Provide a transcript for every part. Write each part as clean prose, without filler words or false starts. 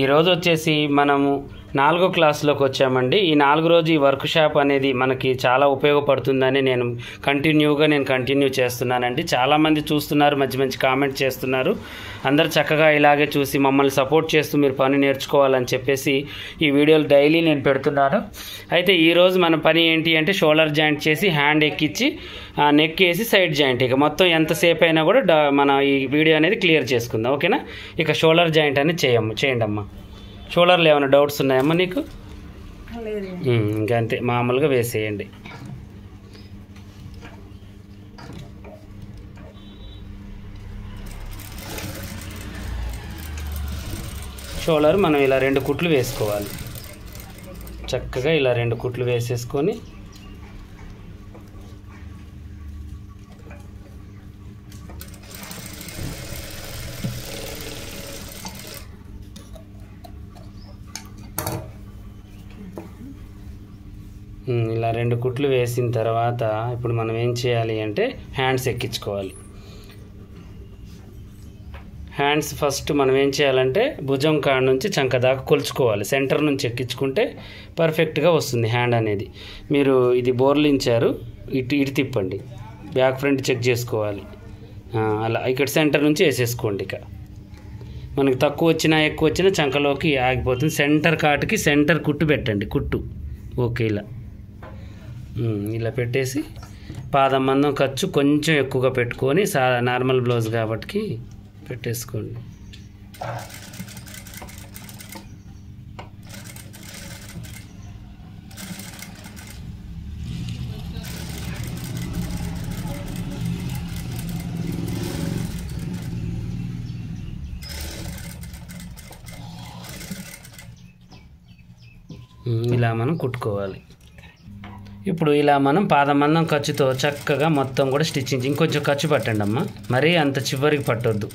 ఈరోజు వచ్చేసి మనము 4వ క్లాస్లోకి వచ్చామండి. ఈ 4 రోజు ఈ వర్క్ షాప్ అనేది మనకి చాలా ఉపయోగపడుతుందని నేను కంటిన్యూ చేస్తున్నానండి. చాలామంది చూస్తున్నారు, మంచి కామెంట్ చేస్తున్నారు. అందరు చక్కగా ఇలాగే చూసి మమ్మల్ని సపోర్ట్ చేస్తూ మీరు పని నేర్చుకోవాలని చెప్పేసి ఈ వీడియోలు డైలీ నేను పెడుతున్నాను. అయితే ఈరోజు మన పని ఏంటి అంటే షోల్డర్ జాయింట్ చేసి హ్యాండ్ ఎక్కించి నెక్ వేసి సైడ్ జాయింట్. ఇక మొత్తం ఎంతసేపు అయినా కూడా మన ఈ వీడియో అనేది క్లియర్ చేసుకుందాం, ఓకేనా? ఇక షోల్డర్ జాయింట్ అనేది చేయండి అమ్మా. షోల్డర్లో ఏమైనా డౌట్స్ ఉన్నాయమ్మా నీకు? ఇంకా అంతే, మామూలుగా వేసేయండి. షోల్డర్ మనం ఇలా 2 కుట్లు వేసుకోవాలి. చక్కగా ఇలా 2 కుట్లు వేసేసుకొని ఇలా 2 కుట్లు వేసిన తర్వాత ఇప్పుడు మనం ఏం చేయాలి అంటే హ్యాండ్స్ ఎక్కించుకోవాలి. హ్యాండ్స్ ఫస్ట్ మనం ఏం చేయాలంటే భుజం కాడ నుంచి చంక దాకా కొలుచుకోవాలి. సెంటర్ నుంచి ఎక్కించుకుంటే పర్ఫెక్ట్గా వస్తుంది హ్యాండ్ అనేది. మీరు ఇది బోర్లించారు, ఇటు తిప్పండి, బ్యాక్ ఫ్రంట్ చెక్ చేసుకోవాలి. అలా ఇక్కడ సెంటర్ నుంచి వేసేసుకోండి. ఇక మనకి తక్కువ వచ్చినా ఎక్కువ వచ్చినా చంకలోకి ఆగిపోతుంది. సెంటర్ కాటుకి సెంటర్ కుట్టు పెట్టండి, కుట్టు. ఓకే, ఇలా పెట్టేసి పాదం మందం ఖర్చు కొంచెం ఎక్కువగా పెట్టుకొని నార్మల్ బ్లౌజ్ కాబట్టి పెట్టేసుకోండి. ఇలా మనం కుట్టుకోవాలి. ఇప్పుడు ఇలా మనం పాదమందం ఖర్చుతో చక్కగా మొత్తం కూడా స్టిచ్చింగ్. ఇంకొంచెం ఖర్చు పట్టండి అమ్మ, మరీ అంత చివరికి పట్టొద్దు,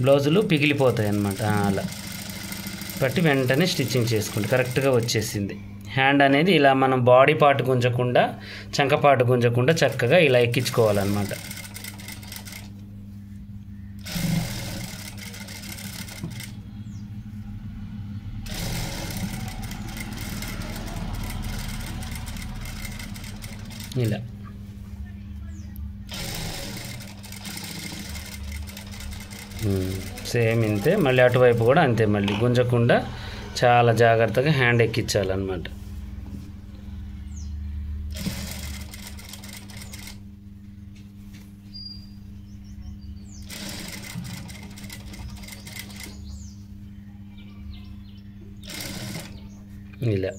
బ్లౌజులు పిగిలిపోతాయి అన్నమాట. అలా పట్టి వెంటనే స్టిచ్చింగ్ చేసుకోండి. కరెక్ట్గా వచ్చేసింది. హ్యాండ్ అనేది ఇలా మనం బాడీ పార్ట్ గుంజకుండా, చంకపాటు గుంజకుండా చక్కగా ఇలా ఎక్కించుకోవాలన్నమాట. ఇలా సేమ్ ఇంతే. మళ్ళీ అటువైపు కూడా అంతే, మళ్ళీ గుంజకుండా చాలా జాగ్రత్తగా హ్యాండ్ ఎక్కించాలన్నమాట. ఇలా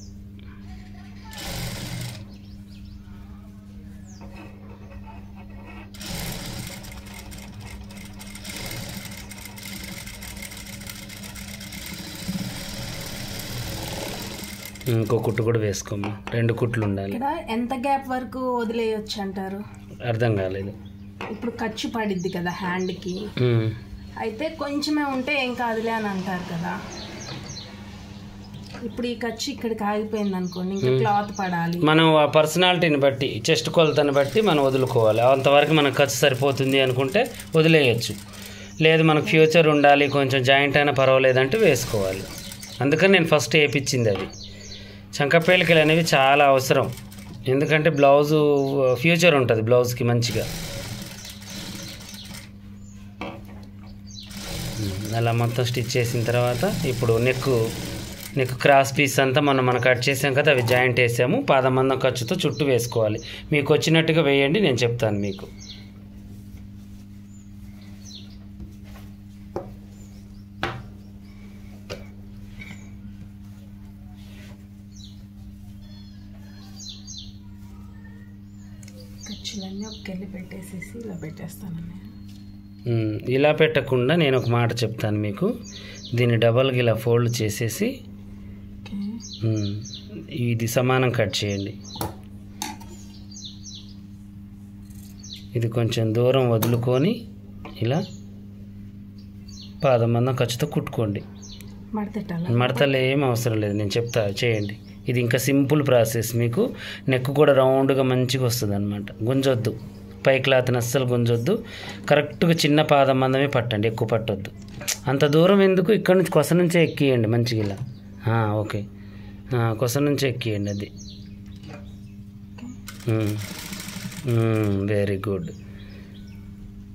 ఇంకో కుట్టు కూడా వేసుకోమ్మా. 2 కుట్లు ఉండాలి. ఎంత గ్యాప్ వరకు వదిలేయొచ్చు అంటారు? అర్థం కాలేదు. ఇప్పుడు ఖర్చు పడిద్ది కదా హ్యాండ్కి, అయితే కొంచెమే ఉంటే ఏం కాదులే అని అంటారు కదా. ఇప్పుడు ఈ ఖర్చు ఇక్కడికి ఆగిపోయింది అనుకోండి, ఇంకా క్లాత్ పడాలి. మనం ఆ పర్సనాలిటీని బట్టి, చెస్ట్ కొలతని బట్టి మనం వదులుకోవాలి. అంతవరకు మనకు ఖర్చు సరిపోతుంది అనుకుంటే వదిలేయచ్చు. లేదు మనకు ఫ్యూచర్ ఉండాలి, కొంచెం జాయింట్ అయినా పర్వాలేదంటే వేసుకోవాలి. అందుకని నేను ఫస్ట్ వేయించింది అది. చంకపేలికలు అనేవి చాలా అవసరం, ఎందుకంటే బ్లౌజు ఫ్యూచర్ ఉంటుంది బ్లౌజ్కి మంచిగా. అలా మొత్తం స్టిచ్ చేసిన తర్వాత ఇప్పుడు నెక్ క్రాస్ పీస్ అంతా మనం కట్ చేసాం కదా, అవి జాయింట్ వేసాము. పాదమందం ఖర్చుతో చుట్టూ వేసుకోవాలి. మీకు వచ్చినట్టుగా వేయండి, నేను చెప్తాను మీకు. ఖర్చులన్నీ ఒకెళ్ళి పెట్టేసేసి ఇలా పెట్టేస్తానండి. ఇలా పెట్టకుండా నేను ఒక మాట చెప్తాను మీకు. దీన్ని డబల్గా ఇలా ఫోల్డ్ చేసేసి ఇది సమానం కట్ చేయండి. ఇది కొంచెం దూరం వదులుకొని ఇలా పాదమందం ఖర్చుతో కుట్టుకోండి. మడతలు ఏం అవసరం లేదు, నేను చెప్తా చేయండి. ఇది ఇంకా సింపుల్ ప్రాసెస్. మీకు నెక్ కూడా రౌండ్గా మంచిగా వస్తుంది అన్నమాట. గుంజొద్దు, పై క్లాత్ని అస్సలు గుంజొద్దు. కరెక్ట్గా చిన్న పాదం మందమే పట్టండి, ఎక్కువ పట్టొద్దు. అంత దూరం ఎందుకు, ఇక్కడ నుంచి కొస నుంచే ఎక్కియండి మంచిగా ఇలా. ఓకే, కొస నుంచే ఎక్కియండి అది. Very good.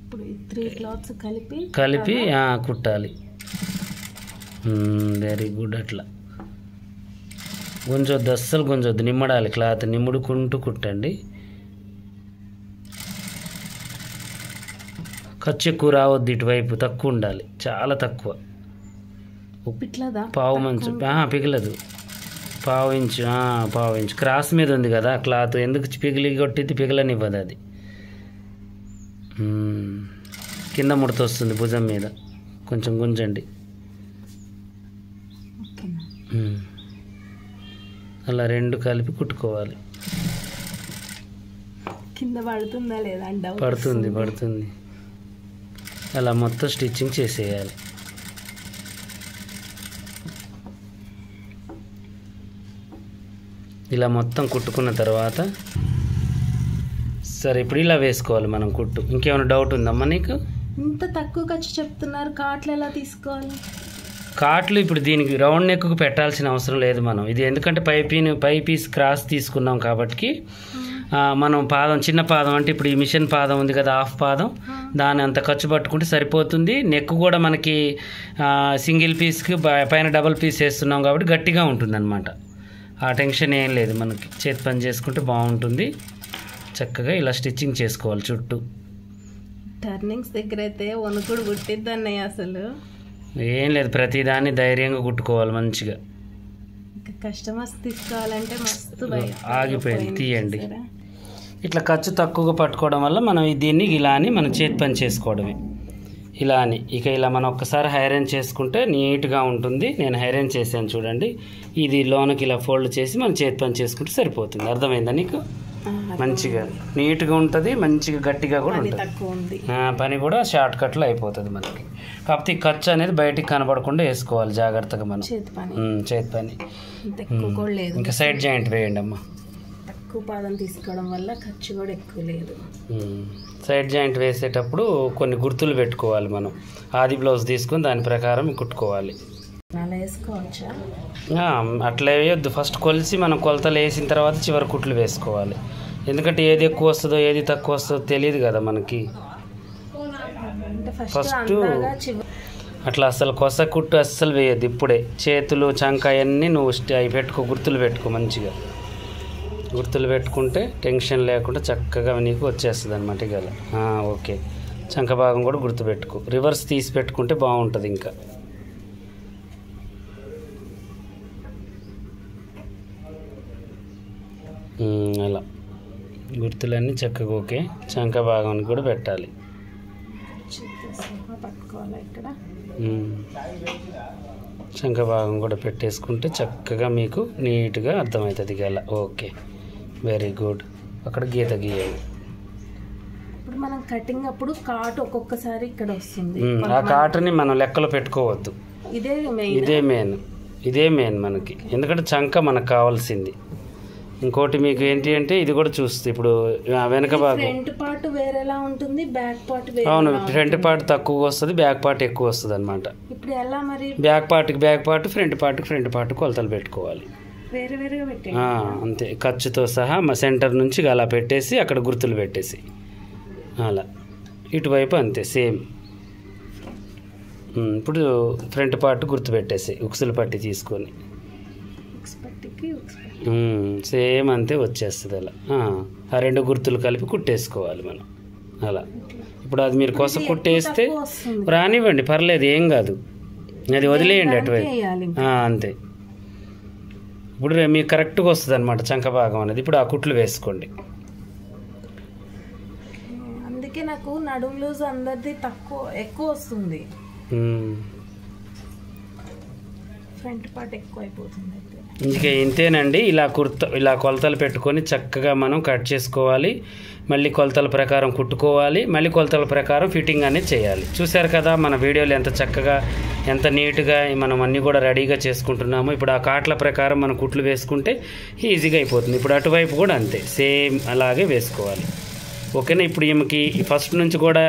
ఇప్పుడు 3 క్లాత్స్ కలిపి కుట్టాలి. Very good. అట్లా గుంజొద్దు, అస్సలు గుంజొద్దు, నిమ్మడాలి క్లాత్, నిమ్ముడుకుంటూ కుట్టండి. ఖర్చు ఎక్కువ రావద్దు, ఇటువైపు తక్కువ ఉండాలి, చాలా తక్కువ. పావు మంచు పిగలదు, పావు ఇంచు క్రాస్ మీద ఉంది కదా క్లాత్, ఎందుకు పిగిలి కొట్టింది, పిగలనివ్వదు అది. కింద ముడత వస్తుంది భుజం మీద, కొంచెం గుంజండి. అలా 2 కలిపి కుట్టుకోవాలి. కింద పడుతుందా లేదా? పడుతుంది. అలా మొత్తం స్టిచ్చింగ్ చేసేయాలి. ఇలా మొత్తం కుట్టుకున్న తర్వాత సరే ఇప్పుడు ఇలా వేసుకోవాలి మనం కుట్టు. ఇంకేమైనా డౌట్ ఉందమ్మా నీకు? ఇంత తక్కువ ఖర్చు చెప్తున్నారు, కాట్లు ఎలా తీసుకోవాలి? కాట్లు ఇప్పుడు దీనికి రౌండ్ నెక్కు పెట్టాల్సిన అవసరం లేదు మనం. ఇది ఎందుకంటే పై పీస్ క్రాస్ తీసుకున్నాం కాబట్టి మనం పాదం, చిన్న పాదం అంటే ఇప్పుడు ఈ మిషన్ పాదం ఉంది కదా, హాఫ్ పాదం, దాని అంత ఖర్చు పట్టుకుంటే సరిపోతుంది. నెక్ కూడా మనకి సింగిల్ పీస్కి పైన డబుల్ పీస్ వేస్తున్నాం కాబట్టి గట్టిగా ఉంటుందన్నమాట. ఆ టెన్షన్ ఏం లేదు, మనకి చేతి పని చేసుకుంటే బాగుంటుంది. చక్కగా ఇలా స్టిచ్చింగ్ చేసుకోవాలి చుట్టూ. టర్నింగ్స్ దగ్గర అయితే వణుకుడు పుట్టిద్ది అసలు. ఏం లేదు, ప్రతిదాన్ని ధైర్యంగా కుట్టుకోవాలి మంచిగా. కస్టమర్స్ తీసుకోవాలంటే మస్తు ఆగిపోయింది, తీయండి. ఇట్లా ఖర్చు తక్కువగా పట్టుకోవడం వల్ల మనం దీన్ని ఇలా అని మనం చేతి పని చేసుకోవడమే. ఇలా అని ఇక ఇలా మనం ఒక్కసారి హైరన్ చేసుకుంటే నీట్గా ఉంటుంది. నేను హైరన్ చేశాను చూడండి. ఇది లోనకి ఇలా ఫోల్డ్ చేసి మనం చేతి పని చేసుకుంటే సరిపోతుంది. అర్థమైందా నీకు? మంచిగా నీట్గా ఉంటుంది, మంచిగా గట్టిగా కూడా ఉంటుంది. పని కూడా షార్ట్ కట్లో అయిపోతుంది మనకి. కాకపోతే ఈ ఖర్చు అనేది బయటికి కనబడకుండా వేసుకోవాలి జాగ్రత్తగా మనం చేతి పని. ఇంకా సైడ్ జాయింట్ వేయండి అమ్మా. తక్కువ పాదం తీసుకోవడం వల్ల ఖర్చు కూడా ఎక్కువ లేదు. సైడ్ జాయింట్ వేసేటప్పుడు కొన్ని గుర్తులు పెట్టుకోవాలి మనం. ఆది బ్లౌజ్ తీసుకొని దాని ప్రకారం కుట్టుకోవాలి. అలా వేసుకోవచ్చా? అట్లా వేయొద్దు. ఫస్ట్ కొలిసి మనం కొలతలు వేసిన తర్వాత చివరి కుట్లు వేసుకోవాలి. ఎందుకంటే ఏది ఎక్కువ వస్తుందో ఏది తక్కువ వస్తుందో తెలియదు కదా మనకి. ఫస్ట్ అట్లా అసలు కొస కుట్టు అస్సలు వేయద్దు. ఇప్పుడే చేతులు చంక అవన్నీ నువ్వు అవి పెట్టుకో, గుర్తులు పెట్టుకో. మంచిగా గుర్తులు పెట్టుకుంటే టెన్షన్ లేకుండా చక్కగా నీకు వచ్చేస్తుంది అనమాట. ఇక ఓకే, చంక భాగం కూడా గుర్తు పెట్టుకో. రివర్స్ తీసి పెట్టుకుంటే బాగుంటుంది. ఇంకా అలా గుర్తులన్నీ చక్కగా ఓకే. చంక భాగానికి కూడా పెట్టాలి. చంక భాగం కూడా పెట్టేసుకుంటే చక్కగా మీకు నీట్గా అర్థమవుతుంది. గల ఓకే, వెరీ గుడ్. అక్కడ గీత గీయాలి. ఇప్పుడు మనం కటింగ్ అప్పుడు కాటు ఒక్కొక్కసారి ఇక్కడ వస్తుంది. ఆ కాటుని మనం లెక్కలో పెట్టుకోవద్దు. ఇదే మెయిన్ మనకి. ఎందుకంటే చంక మనకు కావాల్సింది. ఇంకోటి మీకు ఏంటి అంటే ఇది కూడా చూస్తే ఇప్పుడు వెనక భాగం ఫ్రంట్ పార్ట్ వేరేలా ఉంటుంది, బ్యాక్ పార్ట్ అవును, ఫ్రంట్ పార్ట్ తక్కువ వస్తుంది, బ్యాక్ పార్ట్ ఎక్కువ వస్తుంది అనమాట. ఇప్పుడు ఎలా మరి? బ్యాక్ పార్ట్కి బ్యాక్ పార్ట్, ఫ్రంట్ పార్ట్ కొలతలు పెట్టుకోవాలి. వేరేగా పెట్టి అంతే, ఖర్చుతో సహా మా సెంటర్ నుంచి అలా పెట్టేసి అక్కడ గుర్తులు పెట్టేసి అలా ఇటువైపు అంతే సేమ్. ఇప్పుడు ఫ్రంట్ పార్ట్ గుర్తు పెట్టేసి ఉక్సులు పట్టి తీసుకొని సేమ్ అంతే వచ్చేస్తుంది. అలా ఆ 2 గుర్తులు కలిపి కుట్టేసుకోవాలి మనం. అలా ఇప్పుడు అది మీరు కొస కుట్టేస్తే రానివ్వండి, పర్లేదు, ఏం కాదు, అది వదిలేయండి అటువైపు అంతే. ఇప్పుడు మీకు కరెక్ట్గా వస్తుంది అనమాట చంక భాగం అనేది. ఇప్పుడు ఆ కుట్లు వేసుకోండి. అందుకే నాకు నడుము లూజ్ అందరిది ఎక్కువ వస్తుంది, ఫ్రంట్ పార్ట్ ఎక్కువ అయిపోతుంది. ఇంకా ఇంతేనండి. ఇలా కొలతలు పెట్టుకొని చక్కగా మనం కట్ చేసుకోవాలి. మళ్ళీ కొలతల ప్రకారం కుట్టుకోవాలి. మళ్ళీ కొలతల ప్రకారం ఫిట్టింగ్ అనేది చేయాలి. చూశారు కదా మన వీడియోలు ఎంత చక్కగా, ఎంత నీట్గా మనం అన్నీ కూడా రెడీగా చేసుకుంటున్నాము. ఇప్పుడు ఆ కాట్ల ప్రకారం మనం కుట్లు వేసుకుంటే ఈజీగా అయిపోతుంది. ఇప్పుడు అటువైపు కూడా అంతే సేమ్ అలాగే వేసుకోవాలి. ఓకేనా. ఇప్పుడు ఈమెకి ఫస్ట్ నుంచి కూడా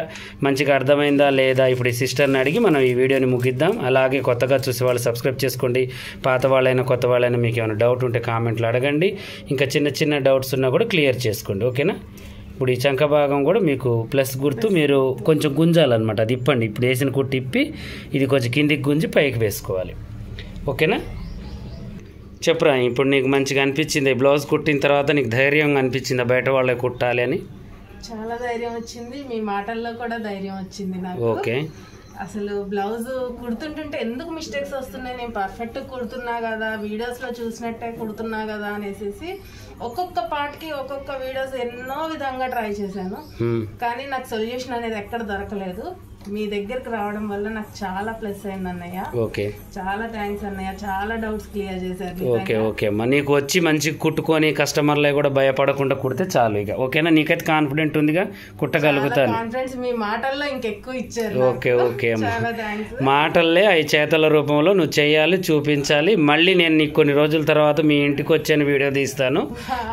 మంచిగా అర్థమైందా లేదా ఇప్పుడు ఈ సిస్టర్ని అడిగి మనం ఈ వీడియోని ముగిద్దాం. అలాగే కొత్తగా చూసే వాళ్ళు సబ్స్క్రైబ్ చేసుకోండి. పాత వాళ్ళైనా కొత్త వాళ్ళైనా మీకు ఏమైనా డౌట్ ఉంటే కామెంట్లో అడగండి. ఇంకా చిన్న చిన్న డౌట్స్ ఉన్నా కూడా క్లియర్ చేసుకోండి. ఓకేనా. ఇప్పుడు ఈ చంక భాగం కూడా మీకు ప్లస్ గుర్తు మీరు కొంచెం గుంజాలన్నమాట. అది ఇప్పండి. ఇప్పుడు వేసిన కుట్టు ఇప్పి ఇది కొంచెం కిందికి గుంజి పైకి వేసుకోవాలి. ఓకేనా. చెప్పురా, ఇప్పుడు నీకు మంచిగా అనిపించింది బ్లౌజ్ కుట్టిన తర్వాత నీకు ధైర్యంగా అనిపించిందా బయట వాళ్ళే కుట్టాలి అని? చాలా ధైర్యం వచ్చింది. మీ మాటల్లో కూడా ధైర్యం వచ్చింది నాకు. ఓకే. అసలు బ్లౌజ్ కుడుతుంటుంటే ఎందుకు మిస్టేక్స్ వస్తున్నాయి, నేను పర్ఫెక్ట్ కుడుతున్నా కదా, వీడియోస్లో చూసినట్టే కుడుతున్నా కదా అనేసి ఒక్కొక్క పార్ట్కి ఒక్కొక్క వీడియోస్ ఎన్నో విధంగా ట్రై చేశాను. కానీ నాకు సొల్యూషన్ అనేది ఎక్కడ దొరకలేదు. మీ దగ్గరికి రావడం వల్ల నాకు చాలా ప్లస్ అయింది అన్నయ్య. ఓకే, చాలా థ్యాంక్స్ అన్నయ్య. చాలా డౌట్స్ క్లియర్ చేశారు. ఓకే ఓకే అమ్మా. నీకు వచ్చి మంచి కుట్టుకొని కస్టమర్లే కూడా భయపడకుండా కుడితే చాలు ఇక. ఓకేనా. నీకైతే కాన్ఫిడెంట్ ఉందిగా కుట్టగలుగుతాను. కాన్ఫిడెన్స్ మీ మాటల్లో ఇంకెక్కువ ఇచ్చారు. ఓకే ఓకే అమ్మా. చాలా థ్యాంక్స్. మాటల్లే అవి చేతల రూపంలో నువ్వు చేయాలి, చూపించాలి. మళ్ళీ నేను నీకు కొన్ని రోజుల తర్వాత మీ ఇంటికి వచ్చాను వీడియో తీస్తాను.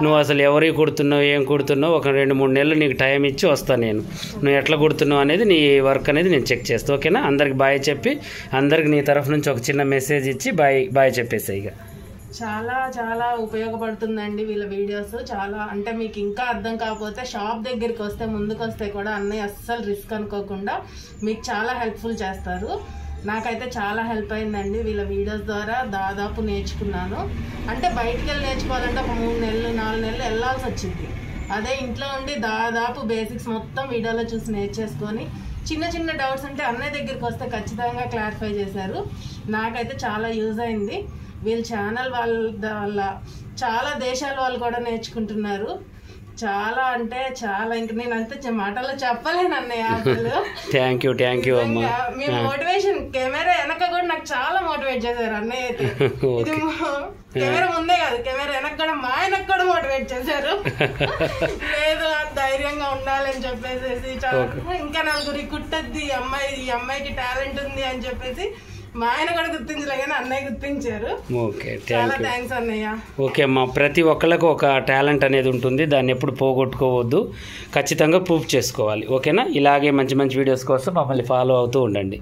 నువ్వు అసలు ఎవరికి కుడుతున్నావు, ఏం కుడుతున్నావు, ఒక 2-3 నెలలు నీకు టైం ఇచ్చి వస్తాను నేను. నువ్వు ఎట్లా కుడుతున్నావు అనేది నీ వర్క్ అనేది నేను చెక్ చేస్తాను. ఓకేనా. అందరికి బాయ్ చెప్పి అందరికి నీ తరఫు నుంచి ఒక చిన్న మెసేజ్ ఇచ్చి బాయ్ చెప్పేసాయి. ఇక చాలా చాలా ఉపయోగపడుతుందండి వీళ్ళ వీడియోస్. చాలా అంటే మీకు ఇంకా అర్థం కాకపోతే షాప్ దగ్గరికి వస్తే ముందుకు వస్తే కూడా అన్నయ్య అస్సలు రిస్క్ అనుకోకుండా మీకు చాలా హెల్ప్ఫుల్ చేస్తారు. నాకైతే చాలా హెల్ప్ అయిందండి వీళ్ళ వీడియోస్ ద్వారా. దాదాపు నేర్చుకున్నాను. అంటే బయటికి వెళ్ళి నేర్చుకోవాలంటే ఒక 3 నెలలు 4 నెలలు వెళ్ళాల్సి వచ్చింది. అదే ఇంట్లో ఉండి దాదాపు బేసిక్స్ మొత్తం వీడియోలో చూసి నేర్చేసుకొని చిన్న చిన్న డౌట్స్ ఉంటే అన్నయ్య దగ్గరికి వస్తే ఖచ్చితంగా క్లారిఫై చేశారు. నాకైతే చాలా యూజ్ అయింది. వీళ్ళ ఛానల్ వల్ల చాలా దేశాల వాళ్ళు కూడా నేర్చుకుంటున్నారు. చాలా అంటే చాలా, ఇంక నేను అంతే మాటల్లో చెప్పలేను అన్నయ్య అసలు. థ్యాంక్ యూ అమ్మా. మీ మోటివేషన్ కెమెరా వెనక కూడా నాకు చాలా మోటివేట్ చేశారు అన్నయ్య అయితే. ఇది కెమెరా ముందే కాదు, కెమెరా వెనక కూడా మా ఆయనకు కూడా మోటివేట్ చేశారు. లేదు ధైర్యంగా ఉండాలని చెప్పేసి, ఇంకా నలుగురి కుట్టద్ది ఈ అమ్మాయికి టాలెంట్ ఉంది అని చెప్పేసి మా ఆయన కూడా గుర్తించలే కానీ అన్నయ్య గుర్తించారు. ఓకే, చాలా థ్యాంక్స్ అన్నయ్య. ఓకే అమ్మా. ప్రతి ఒక్కళ్ళకు ఒక టాలెంట్ అనేది ఉంటుంది. దాన్ని ఎప్పుడు పోగొట్టుకోవద్దు. ఖచ్చితంగా ప్రూఫ్ చేసుకోవాలి. ఓకేనా. ఇలాగే మంచి మంచి వీడియోస్ కోసం మమ్మల్ని ఫాలో అవుతూ ఉండండి.